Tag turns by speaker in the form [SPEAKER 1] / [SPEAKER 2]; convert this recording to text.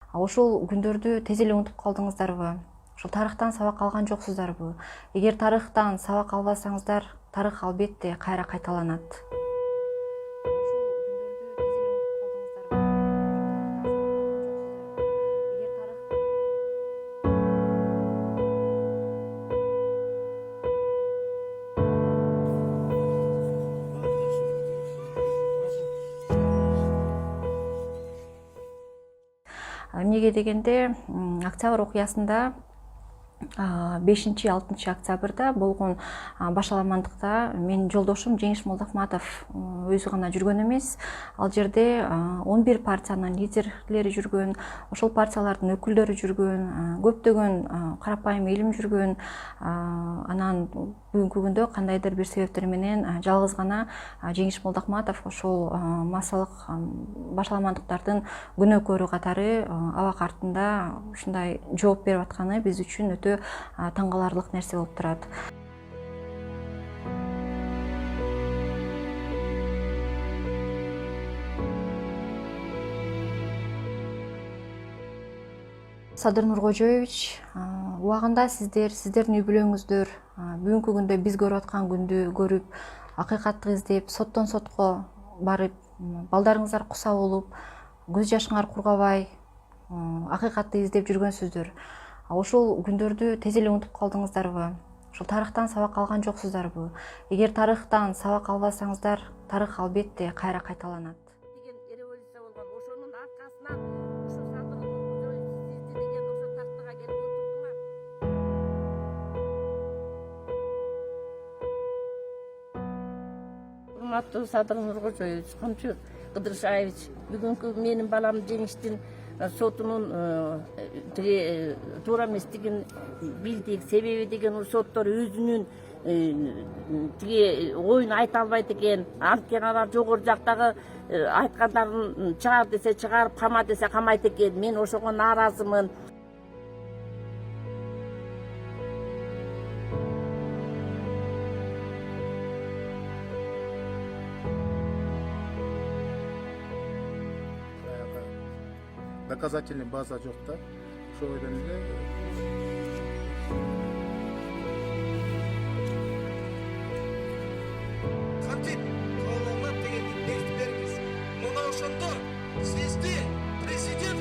[SPEAKER 1] Ошол күндөрдү тез эле унутуп калдыңыздарбы? Ошол тарыхтан сабак алган жоксуздарбы? Эгер тарыхтан сабак албасаңыздар, тарых албетте кайра кайталанат. Эмнеге дегенде, октябрь окуясында 5-6 октябрда болгон башаламандыкта менин жолдошум Жеңиш Молдохматов өзү гана жүргөн эмес, ал жерде 11 партиянын лидерлери жүргөн, ошол партиялардын өкүлдөрү жүргөн, көптөгөн карапайым элим жүргөн. Анан бүгүнкү күндө кандайдыр бир себептер менен жалгыз гана Жеңиш Молдохматов ошол массалык башаламандыктардын күнөөкөрү катары абак артында ушундай жооп берип атканы биз үчүн өтө таң каларлык нерсе болуп турат. Садыр Нуркожоевич, убагында сиздердин үй бүлөңүздөр бүгүнкү күндө биз көрүп аткан күндү көрүп, акыйкатты издеп, соттон сотко барып, балдарыңыздар куса болуп, көз жашыңар кургабай, акыйкатты издеп жүргөнсүздөр. Ошол күндөрдү тез эле унутуп калдыңыздарбы? Ошол тарыхтан сабак алган жоксуздарбы? Эгер тарыхтан сабак албасаңыздар, тарых албетте кайра кайталанат.
[SPEAKER 2] Деген революция болгон. Ошонун аркасынан ушу Садыр Нуркожоевич сизди деген ошо тактага келип отурдуңар. Урматтуу Садыр Нуркожоевич, Камчы Кыдыршаевич, бүгүнкү менин балам Жеңиштин сотунун тиги туура эместигин билдик. Себеби деген соттор өзүнүн тиги оюн айта албайт экен. Анткени алар жогору жактагы айткандарын чыгар десе чыгарып, кама десе камайт экен. Мен ошого нааразымын.
[SPEAKER 3] Доказательный база жок да. Ошол бойдон эле
[SPEAKER 4] кантип колдонуп дегенди бекитип бериңиз. Мына ошондо сизди президент